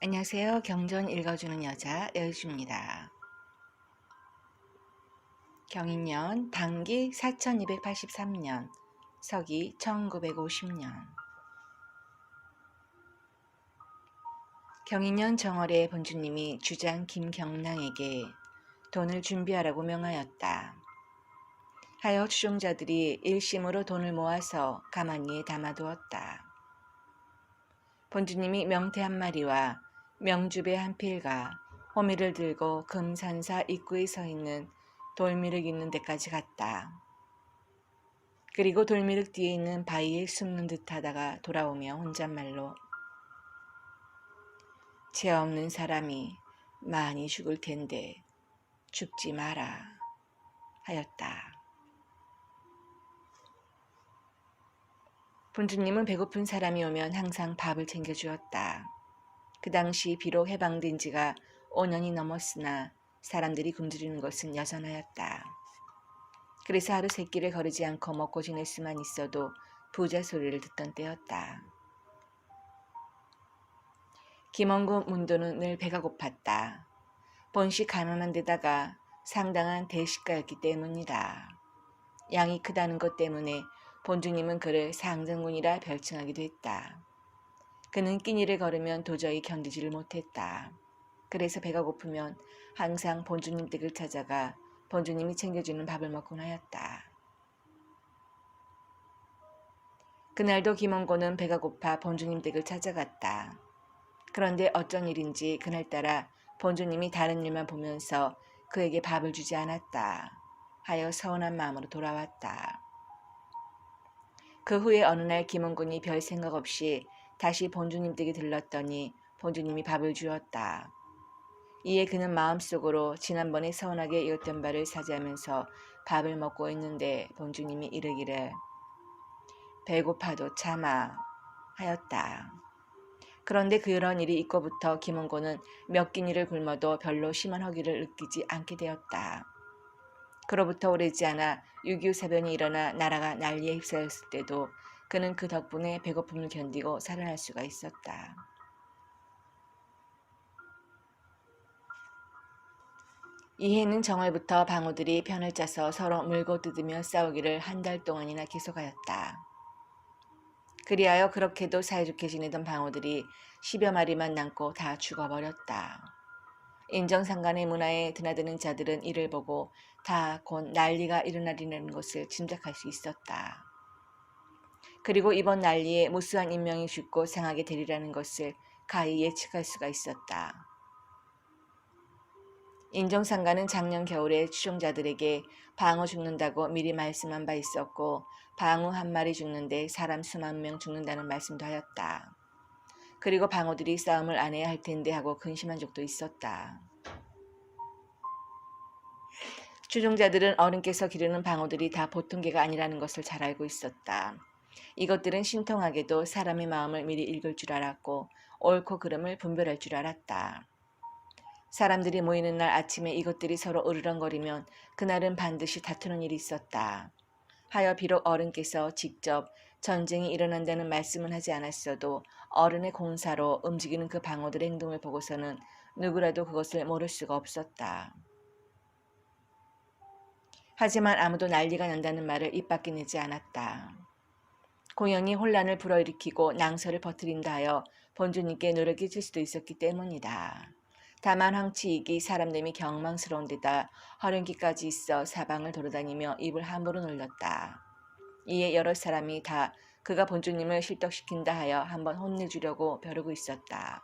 안녕하세요. 경전 읽어주는 여자 여주입니다. 경인년 단기 4283년 서기 1950년 경인년 정월에 본주님이 주장 김경랑에게 돈을 준비하라고 명하였다. 하여 추종자들이 일심으로 돈을 모아서 가마니에 담아두었다. 본주님이 명태 한 마리와 명주배 한 필과 호미를 들고 금산사 입구에 서 있는 돌미륵 있는 데까지 갔다. 그리고 돌미륵 뒤에 있는 바위에 숨는 듯 하다가 돌아오며 혼잣말로 죄 없는 사람이 많이 죽을 텐데 죽지 마라 하였다. 본주님은 배고픈 사람이 오면 항상 밥을 챙겨주었다. 그 당시 비록 해방된 지가 5년이 넘었으나 사람들이 굶주리는 것은 여전하였다. 그래서 하루 세끼를 거르지 않고 먹고 지낼 수만 있어도 부자 소리를 듣던 때였다. 김원구 문도는 늘 배가 고팠다. 본시 가난한 데다가 상당한 대식가였기 때문이다. 양이 크다는 것 때문에 본주님은 그를 상정군이라 별칭하기도 했다. 그는 끼니를 걸으면 도저히 견디지를 못했다. 그래서 배가 고프면 항상 본주님 댁을 찾아가 본주님이 챙겨주는 밥을 먹곤 하였다. 그날도 김원고는 배가 고파 본주님 댁을 찾아갔다. 그런데 어쩐 일인지 그날따라 본주님이 다른 일만 보면서 그에게 밥을 주지 않았다 하여 서운한 마음으로 돌아왔다. 그 후에 어느 날 김원군이 별 생각 없이 다시 본주님 댁에 들렀더니 본주님이 밥을 주었다. 이에 그는 마음속으로 지난번에 서운하게 이었던 바를 사죄하면서 밥을 먹고 있는데 본주님이 이르기를 배고파도 참아 하였다. 그런데 그런 일이 있고부터 김원고는 몇 끼니를 굶어도 별로 심한 허기를 느끼지 않게 되었다. 그로부터 오래지 않아 6.25 사변이 일어나 나라가 난리에 휩싸였을 때도 그는 그 덕분에 배고픔을 견디고 살아날 수가 있었다. 이해는 정월부터 방우들이 편을 짜서 서로 물고 뜯으며 싸우기를 한 달 동안이나 계속하였다. 그리하여 그렇게도 사이좋게 지내던 방우들이 10여 마리만 남고 다 죽어버렸다. 인정상간의 문화에 드나드는 자들은 이를 보고 다 곧 난리가 일어나리라는 것을 짐작할 수 있었다. 그리고 이번 난리에 무수한 인명이 죽고 상하게 되리라는 것을 가히 예측할 수가 있었다. 인정상가는 작년 겨울에 추종자들에게 방어 죽는다고 미리 말씀한 바 있었고 방어 한 마리 죽는데 사람 수만 명 죽는다는 말씀도 하였다. 그리고 방어들이 싸움을 안 해야 할 텐데 하고 근심한 적도 있었다. 추종자들은 어른께서 기르는 방어들이 다 보통 개가 아니라는 것을 잘 알고 있었다. 이것들은 신통하게도 사람의 마음을 미리 읽을 줄 알았고 옳고 그름을 분별할 줄 알았다. 사람들이 모이는 날 아침에 이것들이 서로 으르렁거리면 그날은 반드시 다투는 일이 있었다. 하여 비록 어른께서 직접 전쟁이 일어난다는 말씀은 하지 않았어도 어른의 공사로 움직이는 그 방어들의 행동을 보고서는 누구라도 그것을 모를 수가 없었다. 하지만 아무도 난리가 난다는 말을 입 밖에 내지 않았다. 공연히 혼란을 불어일으키고 낭설을 퍼뜨린다 하여 본주님께 노를 끼칠 수도 있었기 때문이다. 다만 황치익이 사람됨이 경망스러운 데다 허령기까지 있어 사방을 돌아다니며 입을 함부로 놀렸다. 이에 여러 사람이 다 그가 본주님을 실덕시킨다 하여 한번 혼내주려고 벼르고 있었다.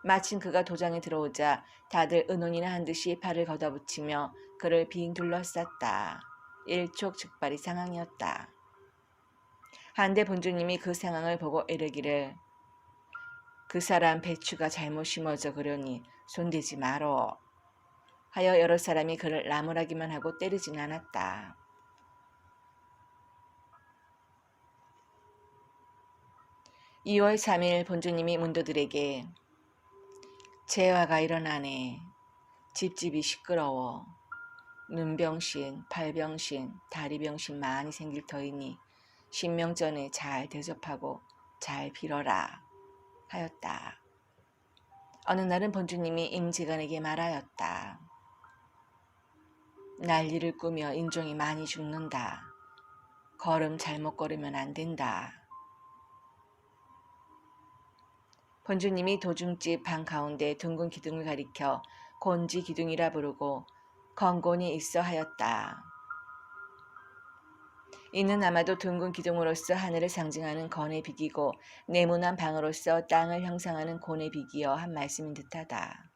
마침 그가 도장에 들어오자 다들 은혼이나 한 듯이 팔을 걷어붙이며 그를 빙 둘러쌌다. 일촉즉발의 상황이었다. 한데 본주님이 그 상황을 보고 이르기를 그 사람 배추가 잘못 심어져 그러니 손대지 마로 하여 여러 사람이 그를 나무라기만 하고 때리진 않았다. (2월 3일) 본주님이 문도들에게 재화가 일어나네. 집집이 시끄러워. 눈병신, 팔병신, 다리병신 많이 생길 터이니 신명 전에 잘 대접하고 잘 빌어라 하였다. 어느 날은 본주님이 임직원에게 말하였다. 난리를 꾸며 인종이 많이 죽는다. 걸음 잘못 걸으면 안 된다. 본주님이 도중집 방 가운데 둥근 기둥을 가리켜 곤지 기둥이라 부르고 건곤이 있어 하였다. 이는 아마도 둥근 기둥으로서 하늘을 상징하는 건의 비기고 네모난 방으로서 땅을 형상하는 곤의 비기여 한 말씀인 듯하다.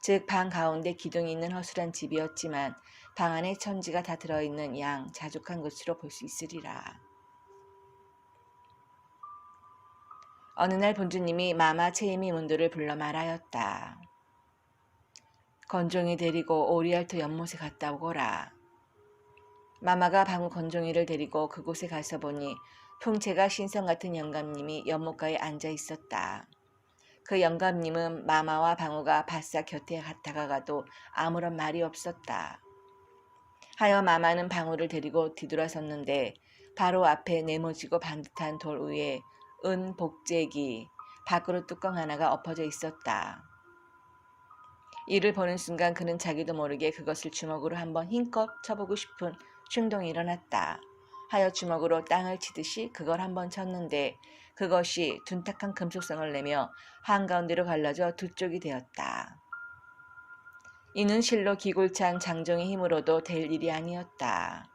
즉 방 가운데 기둥이 있는 허술한 집이었지만 방 안에 천지가 다 들어있는 양 자족한 곳으로 볼 수 있으리라. 어느 날 본주님이 마마 체이미 문도를 불러 말하였다. 건종이 데리고 오리알토 연못에 갔다 오거라. 마마가 방우 건종이를 데리고 그곳에 가서 보니 풍채가 신성 같은 영감님이 연못가에 앉아 있었다. 그 영감님은 마마와 방우가 바싹 곁에 다가가도 아무런 말이 없었다. 하여 마마는 방우를 데리고 뒤돌아섰는데 바로 앞에 네모지고 반듯한 돌 위에 은 복제기, 밖으로 뚜껑 하나가 엎어져 있었다. 이를 보는 순간 그는 자기도 모르게 그것을 주먹으로 한번 힘껏 쳐보고 싶은 충동이 일어났다. 하여 주먹으로 땅을 치듯이 그걸 한번 쳤는데 그것이 둔탁한 금속성을 내며 한가운데로 갈라져 두 쪽이 되었다. 이는 실로 기골찬 장정의 힘으로도 될 일이 아니었다.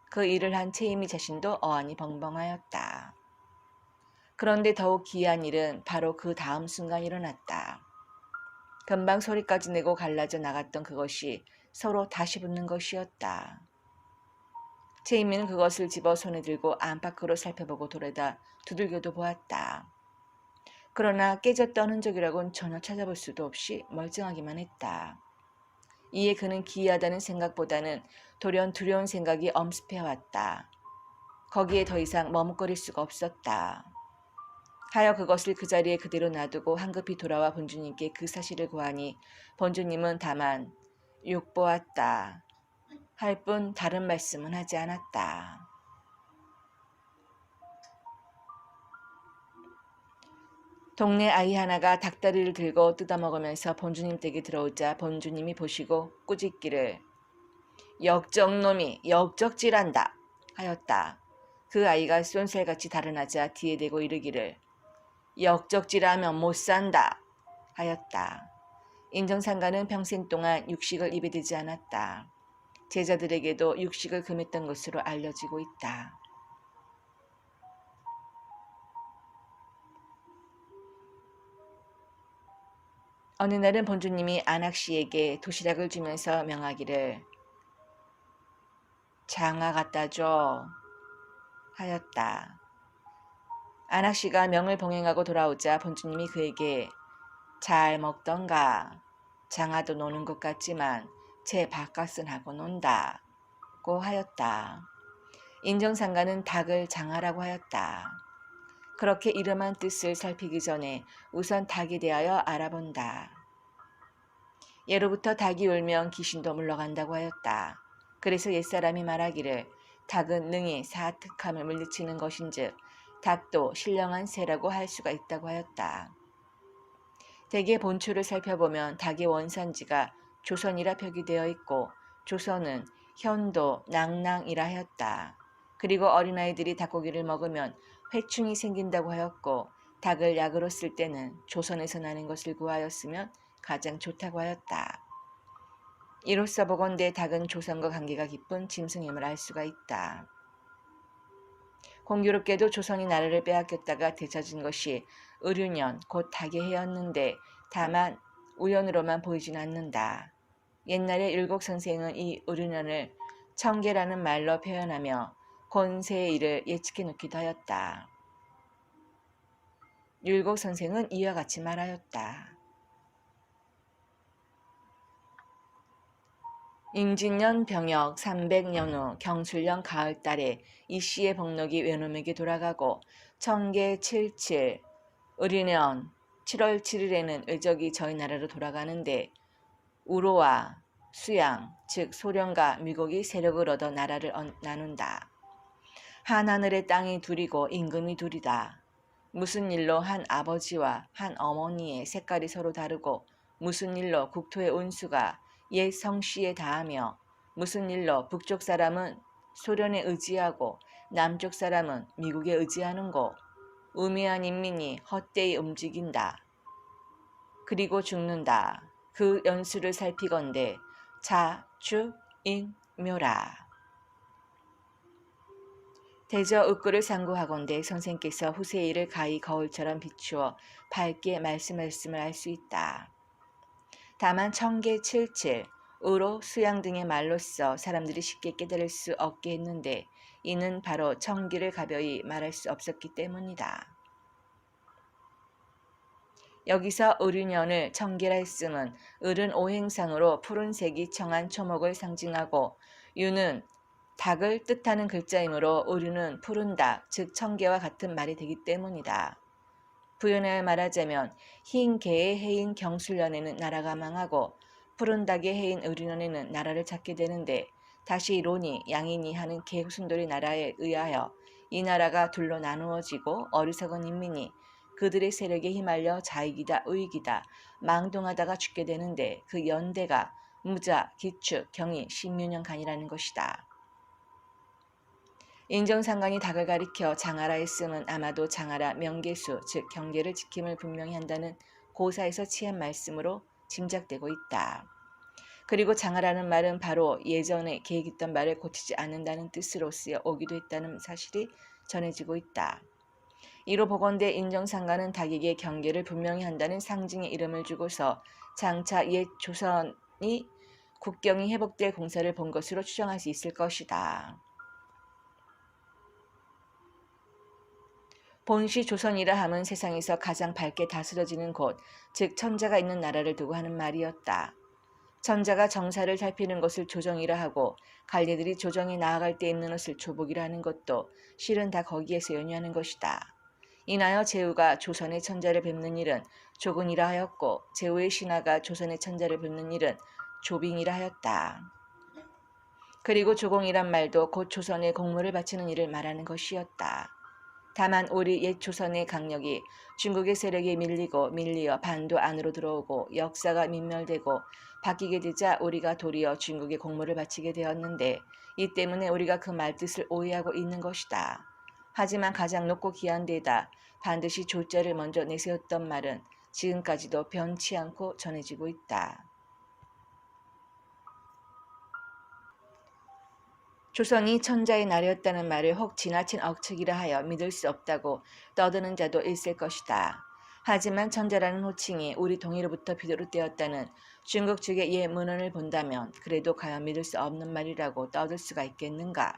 그 일을 한 체이미 자신도 어안이 벙벙하였다. 그런데 더욱 기이한 일은 바로 그 다음 순간 일어났다. 금방 소리까지 내고 갈라져 나갔던 그것이 서로 다시 붙는 것이었다. 체이미는 그것을 집어 손에 들고 안팎으로 살펴보고 돌아다 두들겨도 보았다. 그러나 깨졌던 흔적이라곤 전혀 찾아볼 수도 없이 멀쩡하기만 했다. 이에 그는 기이하다는 생각보다는 돌연 두려운 생각이 엄습해왔다. 거기에 더 이상 머뭇거릴 수가 없었다. 하여 그것을 그 자리에 그대로 놔두고 황급히 돌아와 본주님께 그 사실을 고하니 본주님은 다만 욕보았다 할 뿐 다른 말씀은 하지 않았다. 동네 아이 하나가 닭다리를 들고 뜯어먹으면서 본주님 댁에 들어오자 본주님이 보시고 꾸짖기를 역적놈이 역적질한다 하였다. 그 아이가 쏜살같이 달아나자 뒤에 대고 이르기를 역적질하면 못산다 하였다. 인정상가는 평생 동안 육식을 입에 대지 않았다. 제자들에게도 육식을 금했던 것으로 알려지고 있다. 어느 날은 본주님이 안학씨에게 도시락을 주면서 명하기를 장아 갖다 줘 하였다. 안학씨가 명을 봉행하고 돌아오자 본주님이 그에게 잘 먹던가 장아도 노는 것 같지만 제 밥값은 하고 논다고 하였다. 인정상가는 닭을 장아라고 하였다. 그렇게 이름한 뜻을 살피기 전에 우선 닭에 대하여 알아본다. 예로부터 닭이 울면 귀신도 물러간다고 하였다. 그래서 옛사람이 말하기를 닭은 능히 사특함을 물리치는 것인즉 닭도 신령한 새라고 할 수가 있다고 하였다. 대개 본초를 살펴보면 닭의 원산지가 조선이라 표기되어 있고 조선은 현도, 낭낭이라 하였다. 그리고 어린아이들이 닭고기를 먹으면 회충이 생긴다고 하였고 닭을 약으로 쓸 때는 조선에서 나는 것을 구하였으면 가장 좋다고 하였다. 이로써 보건대 닭은 조선과 관계가 깊은 짐승임을 알 수가 있다. 공교롭게도 조선이 나라를 빼앗겼다가 되찾은 것이 의류년 곧 닭의 해였는데 다만 우연으로만 보이진 않는다. 옛날에 율곡 선생은 이 의류년을 청계라는 말로 표현하며 곤세의 일을 예측해 놓기도 하였다. 율곡 선생은 이와 같이 말하였다. 임진년 병역 300년 후 경술년 가을달에 이씨의 복록이 외놈에게 돌아가고 청계 77 의류년 7월 7일에는 의적이 저희 나라로 돌아가는데 우로와 수양 즉 소련과 미국이 세력을 얻어 나라를 나눈다. 한하늘의 땅이 둘이고 임금이 둘이다. 무슨 일로 한 아버지와 한 어머니의 색깔이 서로 다르고 무슨 일로 국토의 온수가 옛 성씨에 닿으며 무슨 일로 북쪽 사람은 소련에 의지하고 남쪽 사람은 미국에 의지하는고 우매한 인민이 헛되이 움직인다. 그리고 죽는다. 그 연수를 살피건대 자축인묘라. 대저 웃구를 상고하건대 선생께서 후세이를 가히 거울처럼 비추어 밝게 말씀을 알 수 있다. 다만 청계 77, 우로 수양 등의 말로써 사람들이 쉽게 깨달을 수 없게 했는데 이는 바로 청기를 가벼이 말할 수 없었기 때문이다. 여기서 을유년을 청기라 했음은 을은 오행상으로 푸른색이 청한 초목을 상징하고 유는 닭을 뜻하는 글자이므로 의류는 푸른 닭, 즉 청개와 같은 말이 되기 때문이다. 부연하여 말하자면 흰 개의 해인 경술년에는 나라가 망하고 푸른 닭의 해인 의류년에는 나라를 찾게 되는데 다시 론이 양인이 하는 개순돌이 나라에 의하여 이 나라가 둘로 나누어지고 어리석은 인민이 그들의 세력에 휘말려 자익이다 우익이다 망동하다가 죽게 되는데 그 연대가 무자, 기축, 경이, 신묘년간이라는 것이다. 인정상관이 닭을 가리켜 장하라 했음은 아마도 장하라 명계수 즉 경계를 지킴을 분명히 한다는 고사에서 취한 말씀으로 짐작되고 있다. 그리고 장하라는 말은 바로 예전에 계획했던 말을 고치지 않는다는 뜻으로 쓰여 오기도 했다는 사실이 전해지고 있다. 이로 보건대 인정상관은 닭에게 경계를 분명히 한다는 상징의 이름을 주고서 장차 옛 조선이 국경이 회복될 공사를 본 것으로 추정할 수 있을 것이다. 본시 조선이라 함은 세상에서 가장 밝게 다스려지는 곳, 즉 천자가 있는 나라를 두고 하는 말이었다. 천자가 정사를 살피는 것을 조정이라 하고 관리들이 조정에 나아갈 때 입는 옷을 조복이라 하는 것도 실은 다 거기에서 연유하는 것이다. 인하여 제후가 조선의 천자를 뵙는 일은 조근이라 하였고 제후의 신하가 조선의 천자를 뵙는 일은 조빙이라 하였다. 그리고 조공이란 말도 곧 조선의 공물을 바치는 일을 말하는 것이었다. 다만 우리 옛 조선의 강력이 중국의 세력에 밀리어 반도 안으로 들어오고 역사가 민멸되고 바뀌게 되자 우리가 도리어 중국의 공물을 바치게 되었는데 이 때문에 우리가 그 말뜻을 오해하고 있는 것이다. 하지만 가장 높고 귀한 데다 반드시 조자를 먼저 내세웠던 말은 지금까지도 변치 않고 전해지고 있다. 조선이 천자의 나라였다는 말을 혹 지나친 억측이라 하여 믿을 수 없다고 떠드는 자도 있을 것이다. 하지만 천자라는 호칭이 우리 동이로부터 비롯되었다는 중국 측의 옛 문헌을 본다면 그래도 과연 믿을 수 없는 말이라고 떠들 수가 있겠는가?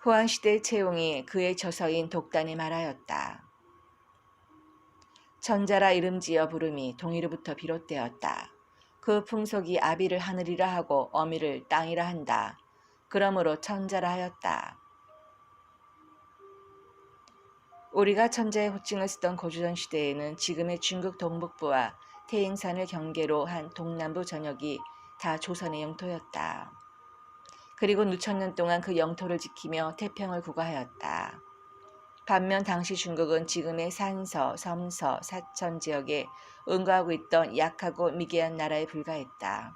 후한시대의 채용이 그의 저서인 독단에 말하였다. 천자라 이름지어 부름이 동이로부터 비롯되었다. 그 풍속이 아비를 하늘이라 하고 어미를 땅이라 한다. 그러므로 천자라 하였다. 우리가 천자의 호칭을 쓰던 고조선 시대에는 지금의 중국 동북부와 태행산을 경계로 한 동남부 전역이 다 조선의 영토였다. 그리고 누천년 동안 그 영토를 지키며 태평을 구가하였다. 반면 당시 중국은 지금의 산서, 섬서, 사천 지역에 응거하고 있던 약하고 미개한 나라에 불과했다.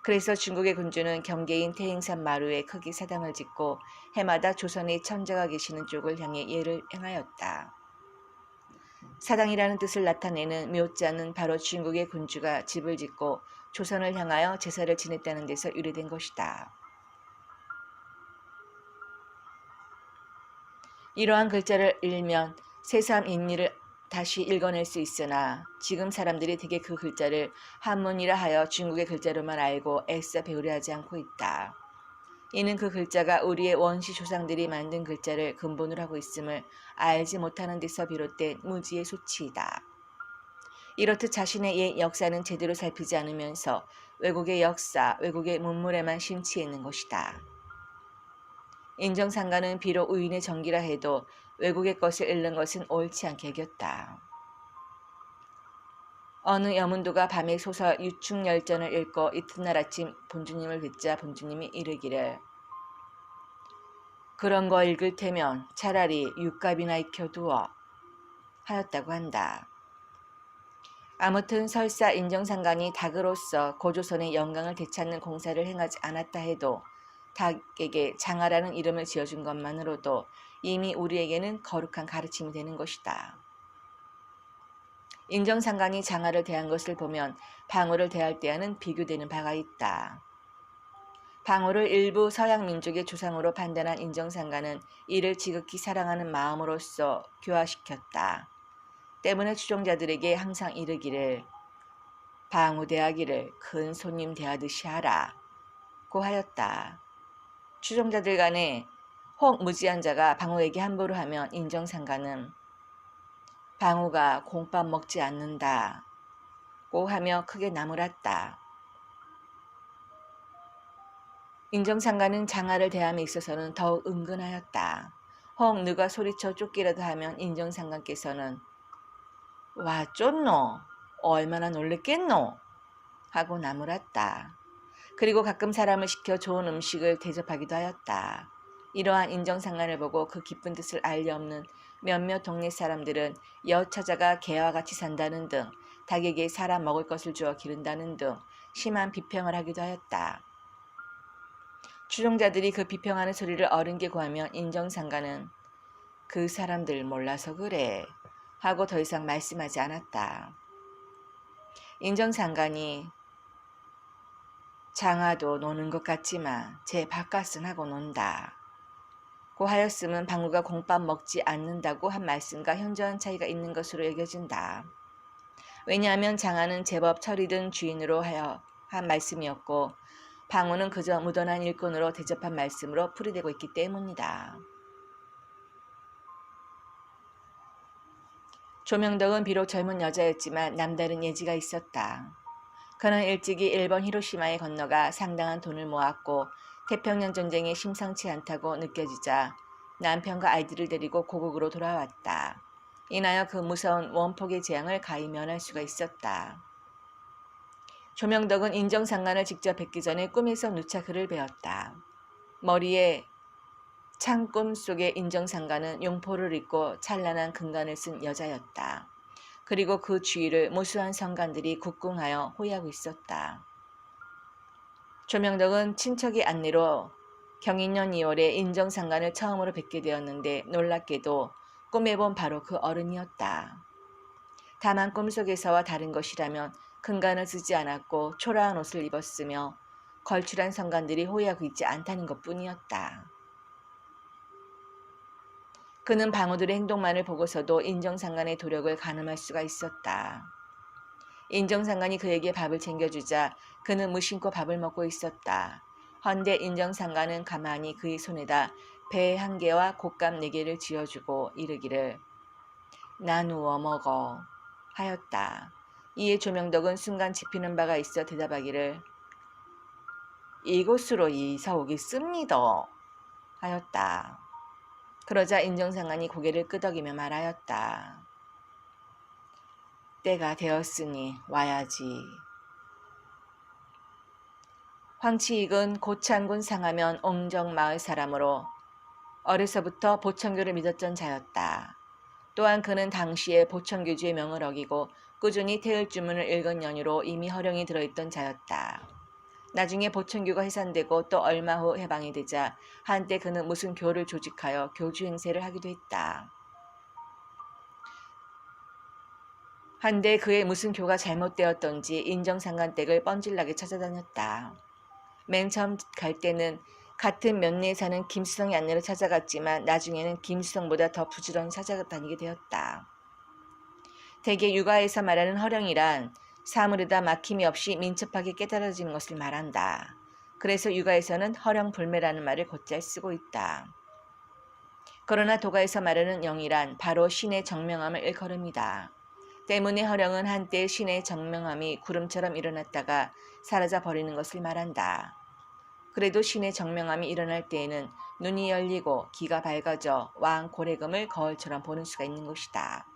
그래서 중국의 군주는 경계인 태행산 마루에 크게 사당을 짓고 해마다 조선의 천자가 계시는 쪽을 향해 예를 행하였다. 사당이라는 뜻을 나타내는 묘자는 바로 중국의 군주가 집을 짓고 조선을 향하여 제사를 지냈다는 데서 유래된 것이다. 이러한 글자를 읽으면 새삼 인리를 다시 읽어낼 수 있으나 지금 사람들이 대개 그 글자를 한문이라 하여 중국의 글자로만 알고 애써 배우려 하지 않고 있다. 이는 그 글자가 우리의 원시 조상들이 만든 글자를 근본으로 하고 있음을 알지 못하는 데서 비롯된 무지의 소치이다. 이렇듯 자신의 옛 역사는 제대로 살피지 않으면서 외국의 역사, 외국의 문물에만 심취해 있는 것이다. 인정상관은 비록 우인의 정기라 해도 외국의 것을 읽는 것은 옳지 않게 여겼다. 어느 여문도가 밤에 소설 유충열전을 읽고 이튿날 아침 본주님을 뵙자 본주님이 이르기를 그런 거 읽을 테면 차라리 육갑이나 익혀두어 하였다고 한다. 아무튼 설사 인정상간이 닭으로서 고조선의 영광을 되찾는 공사를 행하지 않았다 해도 닭에게 장하라는 이름을 지어준 것만으로도 이미 우리에게는 거룩한 가르침이 되는 것이다. 인정상간이 장하를 대한 것을 보면 방호를 대할 때와는 비교되는 바가 있다. 방호를 일부 서양 민족의 조상으로 판단한 인정상간은 이를 지극히 사랑하는 마음으로써 교화시켰다. 때문에 추종자들에게 항상 이르기를 방호 대하기를 큰 손님 대하듯이 하라 고 하였다. 추종자들 간에 혹 무지한 자가 방호에게 함부로 하면 인정상간은 방호가 공밥 먹지 않는다 고 하며 크게 나무랐다. 인정상간은 장하를 대함에 있어서는 더욱 은근하였다. 혹 누가 소리쳐 쫓기라도 하면 인정상간께서는 와 쫓노? 얼마나 놀랬겠노? 하고 나무랐다. 그리고 가끔 사람을 시켜 좋은 음식을 대접하기도 하였다. 이러한 인정상간을 보고 그 기쁜 뜻을 알리 없는 몇몇 동네 사람들은 여처자가 개와 같이 산다는 등 닭에게 사람 먹을 것을 주어 기른다는 등 심한 비평을 하기도 하였다. 추종자들이 그 비평하는 소리를 어른께 구하면 인정상간은 그 사람들 몰라서 그래 하고 더 이상 말씀하지 않았다. 인정상간이 장하도 노는 것 같지만 제 바깥은 하고 논다 고 하였음은 방구가 공밥 먹지 않는다고 한 말씀과 현저한 차이가 있는 것으로 여겨진다. 왜냐하면 장하는 제법 철이든 주인으로 하여 한 말씀이었고 방우는 그저 무던한 일꾼으로 대접한 말씀으로 풀이되고 있기 때문이다. 조명덕은 비록 젊은 여자였지만 남다른 예지가 있었다. 그는 일찍이 일본 히로시마에 건너가 상당한 돈을 모았고 태평양 전쟁이 심상치 않다고 느껴지자 남편과 아이들을 데리고 고국으로 돌아왔다. 인하여 그 무서운 원폭의 재앙을 가히 면할 수가 있었다. 조명덕은 인정상간을 직접 뵙기 전에 꿈에서 누차 그를 배웠다. 머리에 창꿈 속의 인정상간은 용포를 입고 찬란한 금관을 쓴 여자였다. 그리고 그 주위를 무수한 성간들이 국궁하여 호위하고 있었다. 조명덕은 친척의 안내로 경인년 2월에 인정상간을 처음으로 뵙게 되었는데 놀랍게도 꿈에 본 바로 그 어른이었다. 다만 꿈속에서와 다른 것이라면 금관을 쓰지 않았고 초라한 옷을 입었으며 걸출한 성간들이 호위하고 있지 않다는 것뿐이었다. 그는 방우들의 행동만을 보고서도 인정상간의 도력을 가늠할 수가 있었다. 인정상간이 그에게 밥을 챙겨주자 그는 무심코 밥을 먹고 있었다. 헌데 인정상간은 가만히 그의 손에다 배 1개와 곶감 4개를 쥐어주고 이르기를 나누어 먹어 하였다. 이에 조명덕은 순간 짚히는 바가 있어 대답하기를 이곳으로 이사 오겠습니다 하였다. 그러자 인정상간이 고개를 끄덕이며 말하였다. 때가 되었으니 와야지. 황치익은 고창군 상하면 옹정마을 사람으로 어려서부터 보청교를 믿었던 자였다. 또한 그는 당시에 보청교주의 명을 어기고 꾸준히 태을주문을 읽은 연유로 이미 허령이 들어있던 자였다. 나중에 보청교가 해산되고 또 얼마 후 해방이 되자 한때 그는 무슨 교를 조직하여 교주 행세를 하기도 했다. 한데 그의 무슨 교가 잘못되었던지 인정상간 댁을 뻔질나게 찾아다녔다. 맨 처음 갈 때는 같은 면리에 사는 김수성의 안내로 찾아갔지만 나중에는 김수성보다 더 부지런히 찾아다니게 되었다. 대개 육아에서 말하는 허령이란 사물에다 막힘이 없이 민첩하게 깨달아지는 것을 말한다. 그래서 육아에서는 허령불매라는 말을 곧잘 쓰고 있다. 그러나 도가에서 말하는 영이란 바로 신의 정명함을 일컬음이다. 때문에 허령은 한때 신의 정명함이 구름처럼 일어났다가 사라져 버리는 것을 말한다. 그래도 신의 정명함이 일어날 때에는 눈이 열리고 귀가 밝아져 왕 고래금을 거울처럼 보는 수가 있는 것이다.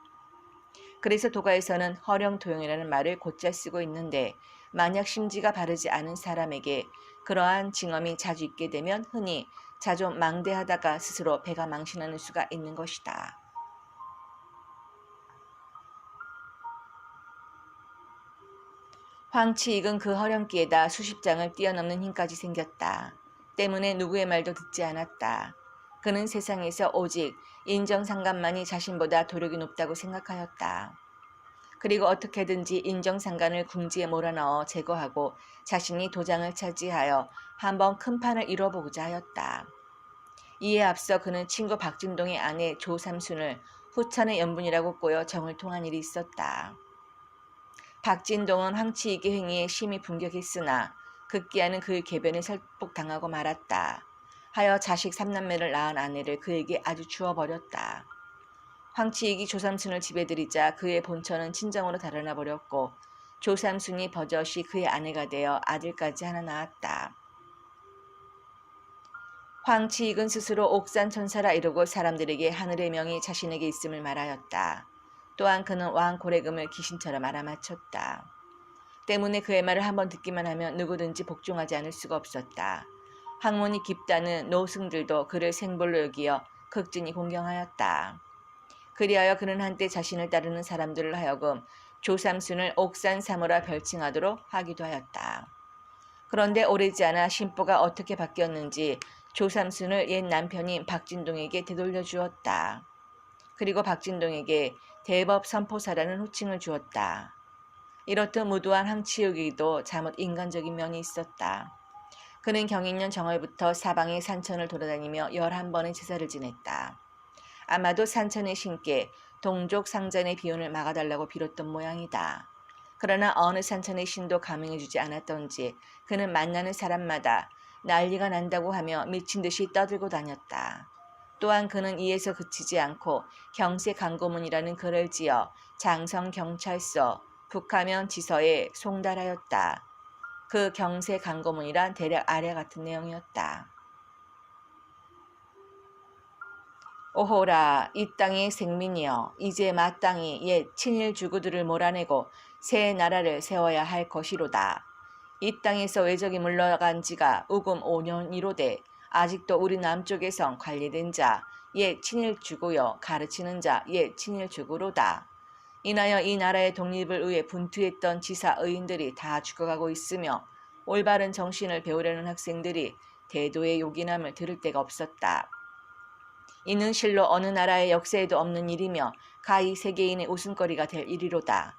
그래서 도가에서는 허령도용이라는 말을 곧잘 쓰고 있는데 만약 심지가 바르지 않은 사람에게 그러한 징험이 자주 있게 되면 흔히 자좀 망대하다가 스스로 배가 망신하는 수가 있는 것이다. 황치익은 그 허령기에다 수십 장을 뛰어넘는 힘까지 생겼다. 때문에 누구의 말도 듣지 않았다. 그는 세상에서 오직 인정상간만이 자신보다 도력이 높다고 생각하였다. 그리고 어떻게든지 인정상간을 궁지에 몰아넣어 제거하고 자신이 도장을 차지하여 한번 큰 판을 이뤄보고자 하였다. 이에 앞서 그는 친구 박진동의 아내 조삼순을 후천의 연분이라고 꼬여 정을 통한 일이 있었다. 박진동은 황치익의 행위에 심히 분격했으나 급기야는 그의 궤변에 설복당하고 말았다. 하여 자식 3남매를 낳은 아내를 그에게 아주 주어버렸다. 황치익이 조삼순을 집에 들이자 그의 본처는 친정으로 달아나 버렸고 조삼순이 버젓이 그의 아내가 되어 아들까지 하나 낳았다. 황치익은 스스로 옥산천사라 이르고 사람들에게 하늘의 명이 자신에게 있음을 말하였다. 또한 그는 왕 고래금을 귀신처럼 알아맞혔다. 때문에 그의 말을 한번 듣기만 하면 누구든지 복종하지 않을 수가 없었다. 학문이 깊다는 노승들도 그를 생볼로 여기어 극진히 공경하였다. 그리하여 그는 한때 자신을 따르는 사람들을 하여금 조삼순을 옥산사모라 별칭하도록 하기도 하였다. 그런데 오래지 않아 신보가 어떻게 바뀌었는지 조삼순을 옛 남편인 박진동에게 되돌려 주었다. 그리고 박진동에게 대법 선포사라는 호칭을 주었다. 이렇듯 무도한 황치익에도 잠옷 인간적인 면이 있었다. 그는 경인년 정월부터 사방의 산천을 돌아다니며 11번의 제사를 지냈다. 아마도 산천의 신께 동족 상잔의 비운을 막아달라고 빌었던 모양이다. 그러나 어느 산천의 신도 감행해주지 않았던지 그는 만나는 사람마다 난리가 난다고 하며 미친 듯이 떠들고 다녔다. 또한 그는 이에서 그치지 않고 경세강고문이라는 글을 지어 장성경찰서 북하면 지서에 송달하였다. 그 경세강고문이란 대략 아래 같은 내용이었다. 오호라 이 땅의 생민이여 이제 마땅히 옛 친일 주구들을 몰아내고 새 나라를 세워야 할 것이로다. 이 땅에서 외적이 물러간 지가 우금 5년이로되 아직도 우리 남쪽에선 관리된 자 옛 친일 주구여 가르치는 자 옛 친일 주구로다. 인하여 이 나라의 독립을 위해 분투했던 지사 의인들이 다 죽어가고 있으며 올바른 정신을 배우려는 학생들이 대도의 요긴함을 들을 데가 없었다. 이는 실로 어느 나라의 역사에도 없는 일이며 가히 세계인의 웃음거리가 될 일이로다.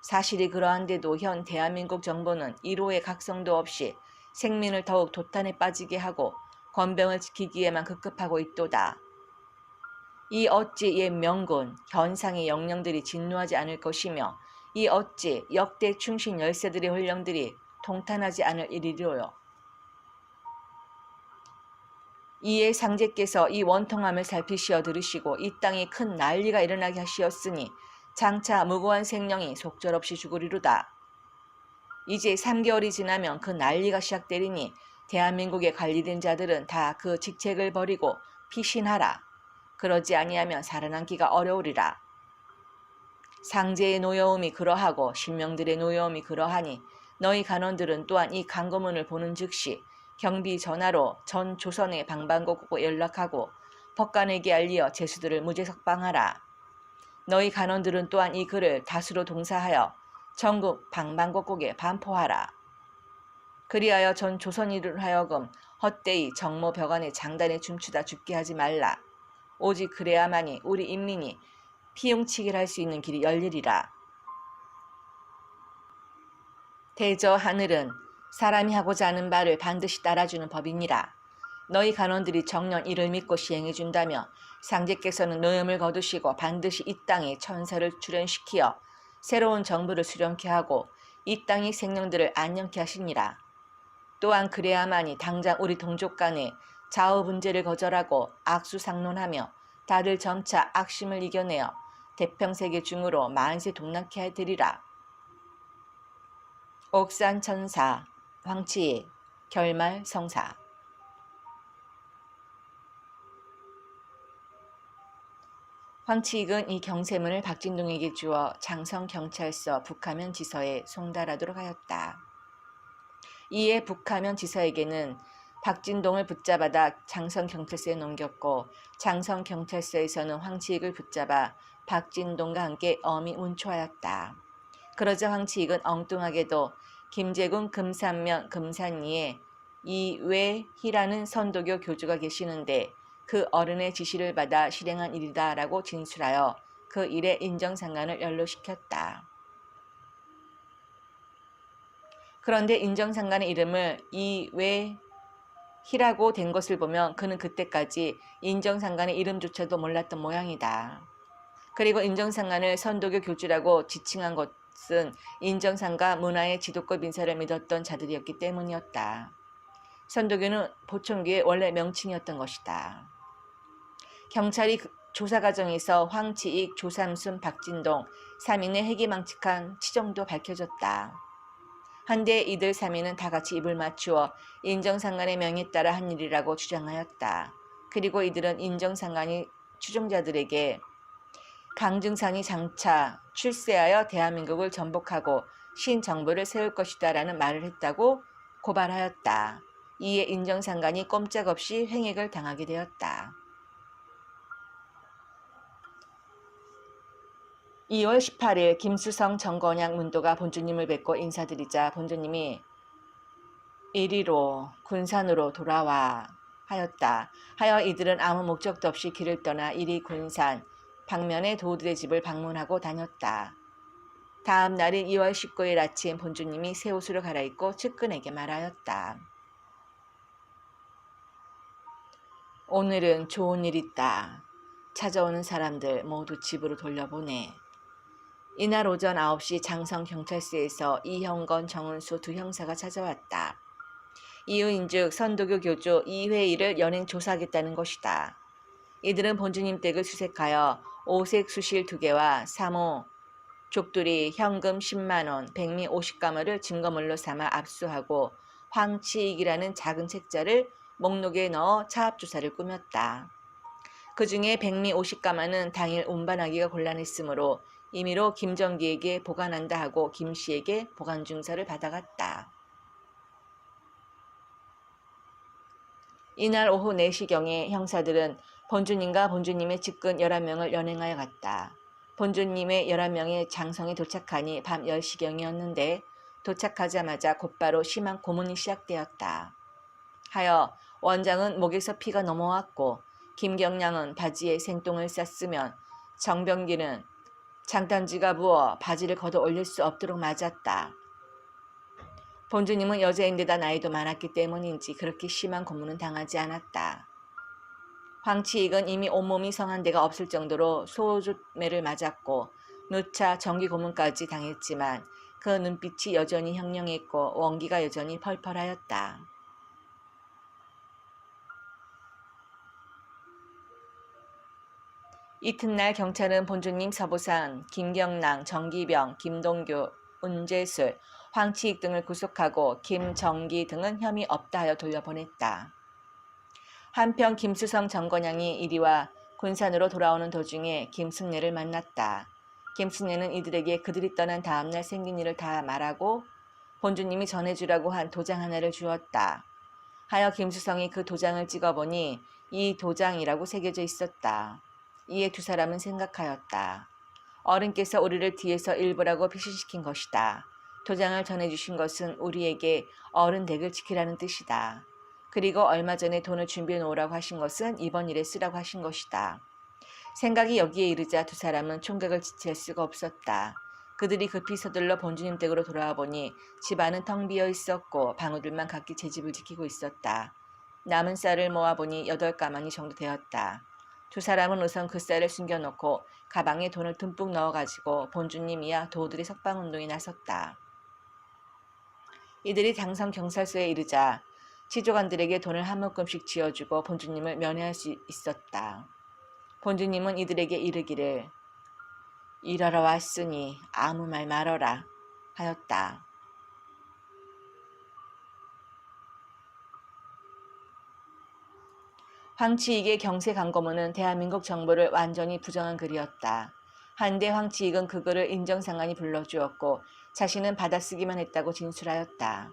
사실이 그러한데도 현 대한민국 정부는 1호의 각성도 없이 생민을 더욱 도탄에 빠지게 하고 권병을 지키기에만 급급하고 있도다. 이 어찌 옛 명군, 현상의 영령들이 진노하지 않을 것이며 이 어찌 역대 충신 열세들의 훈령들이 통탄하지 않을 일이로요. 이에 상제께서 이 원통함을 살피시어 들으시고 이 땅에 큰 난리가 일어나게 하시었으니 장차 무고한 생명이 속절없이 죽으리로다. 이제 3개월이 지나면 그 난리가 시작되리니 대한민국에 관리된 자들은 다 그 직책을 버리고 피신하라. 그러지 아니하면 살아남기가 어려우리라. 상제의 노여움이 그러하고 신명들의 노여움이 그러하니 너희 간원들은 또한 이 강고문을 보는 즉시 경비 전화로 전 조선의 방방곡곡 연락하고 법관에게 알리어 제수들을 무죄 석방하라. 너희 간원들은 또한 이 글을 다수로 동사하여 전국 방방곡곡에 반포하라. 그리하여 전 조선인을 하여금 헛되이 정모 벽안에 장단에 춤추다 죽게 하지 말라. 오직 그래야만이 우리 인민이 피용치기를 할 수 있는 길이 열리리라. 대저 하늘은 사람이 하고자 하는 바를 반드시 따라주는 법이니라. 너희 간원들이 정녕 이를 믿고 시행해준다며 상제께서는 노염을 거두시고 반드시 이 땅에 천사를 출현시키어 새로운 정부를 수령케 하고 이 땅의 생명들을 안녕케 하시니라. 또한 그래야만이 당장 우리 동족 간에 좌우분재를 거절하고 악수상론하며 다들 점차 악심을 이겨내어 대평세계 중으로 만세 동남케 하되리라. 옥산천사 황치익 결말성사. 황치익은 이 경세문을 박진동에게 주어 장성경찰서 북하면 지서에 송달하도록 하였다. 이에 북하면 지서에게는 박진동을 붙잡아다 장성경찰서에 넘겼고 장성경찰서에서는 황치익을 붙잡아 박진동과 함께 엄히 운초하였다. 그러자 황치익은 엉뚱하게도 김제군 금산면 금산리에 이외희라는 선도교 교주가 계시는데 그 어른의 지시를 받아 실행한 일이다라고 진술하여 그 일에 인정상간을 연루시켰다. 그런데 인정상간의 이름을 이외희라고 된 것을 보면 그는 그때까지 인정상간의 이름조차도 몰랐던 모양이다. 그리고 인정상간을 선도교 교주라고 지칭한 것은 인정상가 문화의 지도급 인사를 믿었던 자들이었기 때문이었다. 선도교는 보청교의 원래 명칭이었던 것이다. 경찰이 조사 과정에서 황치익, 조삼순, 박진동 3인의 해기망측한 치정도 밝혀졌다. 한데 이들 3인은 다 같이 입을 맞추어 인정상간의 명에 따라 한 일이라고 주장하였다. 그리고 이들은 인정상간이 추종자들에게 강증산이 장차 출세하여 대한민국을 전복하고 신정부를 세울 것이다 라는 말을 했다고 고발하였다. 이에 인정상간이 꼼짝없이 횡액을 당하게 되었다. 2월 18일 김수성, 정건양 문도가 본주님을 뵙고 인사드리자 본주님이 이리로 군산으로 돌아와 하여 이들은 아무 목적도 없이 길을 떠나 이리 군산 방면의 도우들의 집을 방문하고 다녔다. 다음 날인 2월 19일 아침 본주님이 새 옷으로 갈아입고 측근에게 말하였다. 오늘은 좋은 일 있다. 찾아오는 사람들 모두 집으로 돌려보내. 이날 오전 9시 장성경찰서에서 이형건, 정은수 두 형사가 찾아왔다. 이유인즉 선도교 교주 이회일을 연행 조사하겠다는 것이다. 이들은 본주님 댁을 수색하여 오색 수실 2개와 사모, 족두리, 현금 10만원, 백미 50가마를 증거물로 삼아 압수하고 황치익이라는 작은 책자를 목록에 넣어 차압조사를 꾸몄다. 그 중에 백미 50가마는 당일 운반하기가 곤란했으므로 임의로 김정기에게 보관한다 하고 김씨에게 보관증서를 받아갔다. 이날 오후 4시경에 형사들은 본주님과 본주님의 측근 11명을 연행하여 갔다. 본주님의 11명의 장성에 도착하니 밤 10시경이었는데 도착하자마자 곧바로 심한 고문이 시작되었다. 하여 원장은 목에서 피가 넘어왔고 김경량은 바지에 생똥을 쌌으면 정병기는 장단지가 부어 바지를 걷어 올릴 수 없도록 맞았다. 본주님은 여자인데다 나이도 많았기 때문인지 그렇게 심한 고문은 당하지 않았다. 황치익은 이미 온몸이 성한 데가 없을 정도로 소조매를 맞았고 누차 정기 고문까지 당했지만 그 눈빛이 여전히 형령했고 원기가 여전히 펄펄하였다. 이튿날 경찰은 본주님, 서보상, 김경랑, 정기병, 김동규, 운재술, 황치익 등을 구속하고 김정기 등은 혐의 없다 하여 돌려보냈다. 한편 김수성, 정건양이 이리와 군산으로 돌아오는 도중에 김승래를 만났다. 김승래는 이들에게 그들이 떠난 다음날 생긴 일을 다 말하고 본주님이 전해주라고 한 도장 하나를 주었다. 하여 김수성이 그 도장을 찍어보니 이 도장이라고 새겨져 있었다. 이에 두 사람은 생각하였다. 어른께서 우리를 뒤에서 일부라고 피신시킨 것이다. 도장을 전해주신 것은 우리에게 어른 댁을 지키라는 뜻이다. 그리고 얼마 전에 돈을 준비해 놓으라고 하신 것은 이번 일에 쓰라고 하신 것이다. 생각이 여기에 이르자 두 사람은 총각을 지체할 수가 없었다. 그들이 급히 서둘러 본주님 댁으로 돌아와 보니 집안은 텅 비어 있었고 방울들만 각기 제 집을 지키고 있었다. 남은 쌀을 모아보니 8가마니 정도 되었다. 두 사람은 우선 그 쌀을 숨겨놓고 가방에 돈을 듬뿍 넣어가지고 본주님이야 도우들의 석방운동에 나섰다. 이들이 장성 경찰서에 이르자 시조관들에게 돈을 한 묶음씩 쥐어주고 본주님을 면회할 수 있었다. 본주님은 이들에게 이르기를 일하러 왔으니 아무 말 말어라 하였다. 황치익의 경세 강고문은 대한민국 정부를 완전히 부정한 글이었다. 한데 황치익은 그 글을 인정상간이 불러주었고 자신은 받아쓰기만 했다고 진술하였다.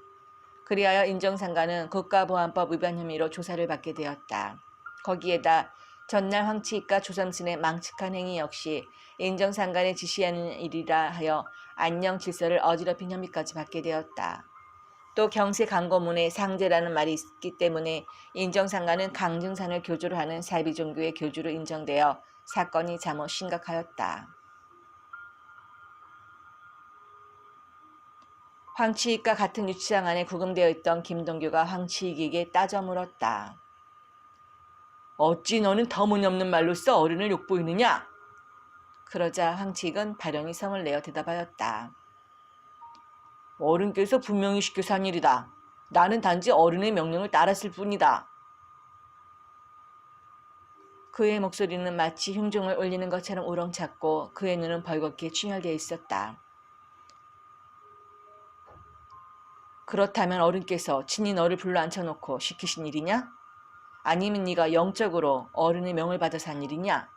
그리하여 인정상가는 국가보안법 위반 혐의로 조사를 받게 되었다. 거기에다 전날 황치익과 조삼순의 망측한 행위 역시 인정상간에 지시하는 일이라 하여 안녕 질서를 어지럽힌 혐의까지 받게 되었다. 또 경세 강고문에 상제라는 말이 있기 때문에 인정상가는 강증산을 교주로 하는 사이비종교의 교주로 인정되어 사건이 잠옷 심각하였다. 황치익과 같은 유치장 안에 구금되어 있던 김동규가 황치익에게 따져 물었다. 어찌 너는 터무니없는 말로써 어른을 욕보이느냐? 그러자 황치익은 발령이 성을 내어 대답하였다. 어른께서 분명히 시켜서 한 일이다. 나는 단지 어른의 명령을 따랐을 뿐이다. 그의 목소리는 마치 흉종을 울리는 것처럼 우렁찼고 그의 눈은 벌겋게 충혈되어 있었다. 그렇다면 어른께서 친히 너를 불러 앉혀놓고 시키신 일이냐? 아니면 네가 영적으로 어른의 명을 받아서 한 일이냐?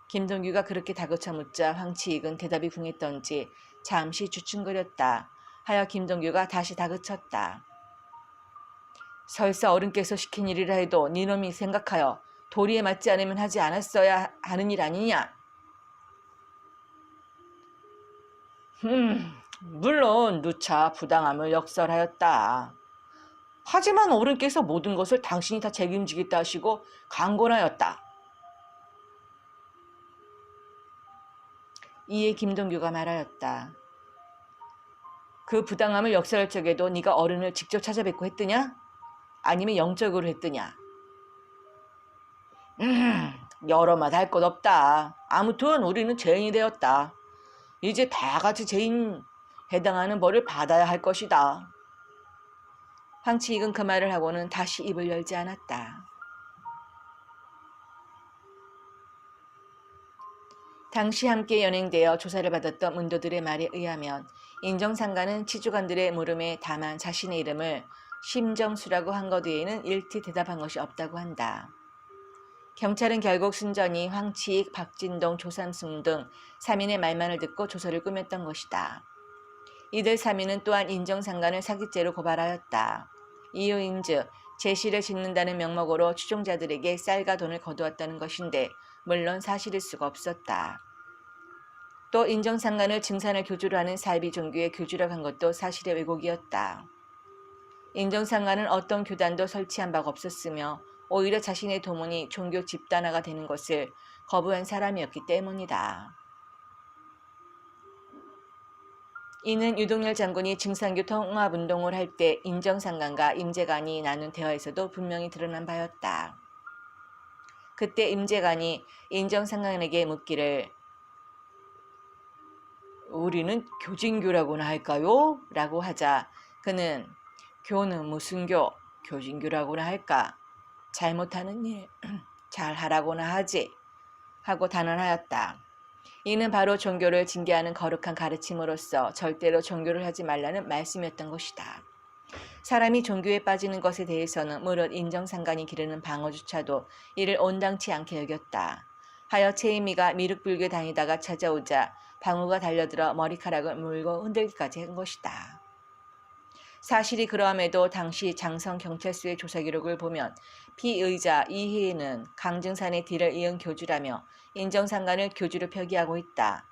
김동규가 그렇게 다그쳐 묻자 황치익은 대답이 궁했던지 잠시 주춤거렸다 하여 김동규가 다시 다그쳤다. 설사 어른께서 시킨 일이라 해도 네놈이 생각하여 도리에 맞지 않으면 하지 않았어야 하는 일 아니냐? 물론 누차 부당함을 역설하였다. 하지만 어른께서 모든 것을 당신이 다 책임지겠다 하시고 강권하였다. 이에 김동규가 말하였다. 그 부당함을 역설할 적에도 네가 어른을 직접 찾아뵙고 했더냐? 아니면 영적으로 했더냐? 여러 맛 할 것 없다. 아무튼 우리는 죄인이 되었다. 이제 다 같이 죄인 해당하는 벌을 받아야 할 것이다. 황치익은 그 말을 하고는 다시 입을 열지 않았다. 당시 함께 연행되어 조사를 받았던 문도들의 말에 의하면 인정상가는 치주관들의 물음에 다만 자신의 이름을 심정수라고 한 것 외에는 일티 대답한 것이 없다고 한다. 경찰은 결국 순전히 황치익, 박진동, 조삼순 등 3인의 말만을 듣고 조서를 꾸몄던 것이다. 이들 3인은 또한 인정상간을 사기죄로 고발하였다. 이유인즉 제시를 짓는다는 명목으로 추종자들에게 쌀과 돈을 거두었다는 것인데 물론 사실일 수가 없었다. 또 인정상간을 증산을 교주로 하는 사이비 종교의 교주라고 한 것도 사실의 왜곡이었다. 인정상간은 어떤 교단도 설치한 바가 없었으며 오히려 자신의 도문이 종교 집단화가 되는 것을 거부한 사람이었기 때문이다. 이는 유동열 장군이 증산교 통합운동을 할 때 인정상간과 임재관이 나눈 대화에서도 분명히 드러난 바였다. 그때 임재관이 인정상간에게 묻기를 우리는 교진교라고나 할까요? 라고 하자 그는 교는 무슨 교? 교진교라고나 할까? 잘못하는 일 잘하라고나 하지 하고 단언하였다. 이는 바로 종교를 징계하는 거룩한 가르침으로서 절대로 종교를 하지 말라는 말씀이었던 것이다. 사람이 종교에 빠지는 것에 대해서는 무릇 인정상간이 기르는 방어주차도 이를 온당치 않게 여겼다. 하여 최희미가 미륵불교에 다니다가 찾아오자 방우가 달려들어 머리카락을 물고 흔들기까지 한 것이다. 사실이 그러함에도 당시 장성경찰서의 조사기록을 보면 피의자 이희애는 강증산의 뒤를 이은 교주라며 인정상간을 교주로 표기하고 있다.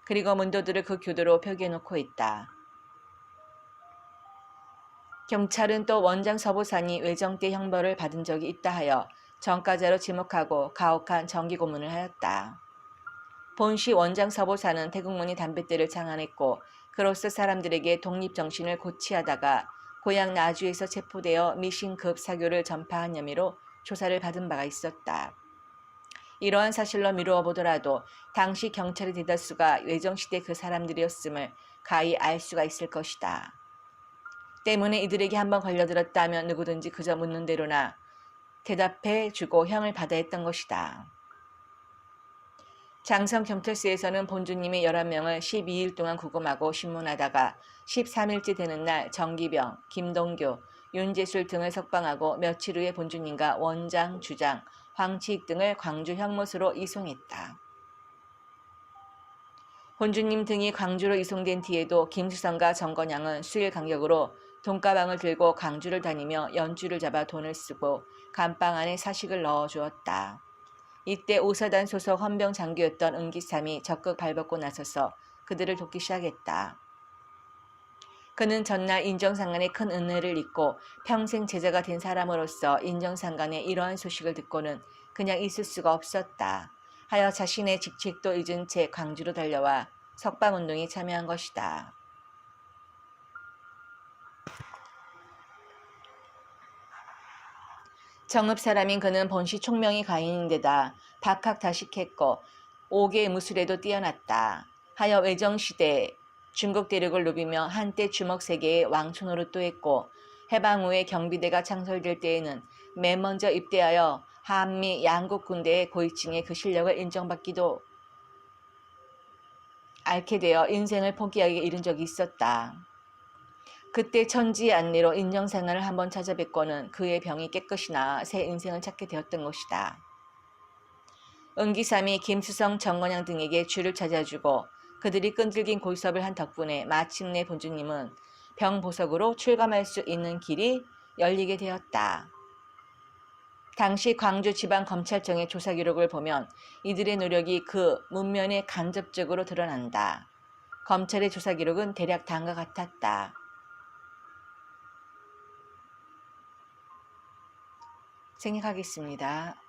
그리고 문도들을 그 교도로 표기해놓고 있다. 경찰은 또 원장 서보산이 외정 때 형벌을 받은 적이 있다 하여 전과자로 지목하고 가혹한 정기고문을 하였다. 본시 원장 서보산은 태국문이 담뱃대를 장안했고 그로써 사람들에게 독립정신을 고취하다가 고향 나주에서 체포되어 미신급 사교를 전파한 혐의로 조사를 받은 바가 있었다. 이러한 사실로 미루어 보더라도 당시 경찰의 대다수가 외정시대 그 사람들이었음을 가히 알 수가 있을 것이다. 때문에 이들에게 한번 걸려들었다면 누구든지 그저 묻는 대로나 대답해주고 형을 받아야 했던 것이다. 장성경찰서에서는 본주님의 11명을 12일 동안 구금하고 신문하다가 13일째 되는 날 정기병, 김동규, 윤재술 등을 석방하고 며칠 후에 본주님과 원장, 주장, 황치익 등을 광주 형무소로 이송했다. 본주님 등이 광주로 이송된 뒤에도 김수성과 정건양은 수일 간격으로 돈가방을 들고 광주를 다니며 연주를 잡아 돈을 쓰고 감방 안에 사식을 넣어 주었다. 이때 오사단 소속 헌병 장교였던 은기삼이 적극 발벗고 나서서 그들을 돕기 시작했다. 그는 전날 인정상간의 큰 은혜를 잊고 평생 제자가 된 사람으로서 인정상간의 이러한 소식을 듣고는 그냥 있을 수가 없었다 하여 자신의 직책도 잊은 채 광주로 달려와 석방운동에 참여한 것이다. 정읍 사람인 그는 본시 총명이 가인인데다 박학다식했고 옥의 무술에도 뛰어났다 하여 외정시대 중국 대륙을 누비며 한때 주먹세계의 왕초 노릇도 했고 해방 후에 경비대가 창설될 때에는 맨 먼저 입대하여 한미 양국 군대의 고위층의 그 실력을 인정받기도 앓게 되어 인생을 포기하게 이른 적이 있었다. 그때 천지의 안내로 인정생활을 한번 찾아뵙고는 그의 병이 깨끗이 나아 새 인생을 찾게 되었던 것이다. 은기삼이 김수성, 정건양 등에게 줄을 찾아주고 그들이 끈질긴 고수업을 한 덕분에 마침내 본주님은 병보석으로 출감할 수 있는 길이 열리게 되었다. 당시 광주지방검찰청의 조사 기록을 보면 이들의 노력이 그 문면에 간접적으로 드러난다. 검찰의 조사 기록은 대략 다음과 같았다. 생략하겠습니다.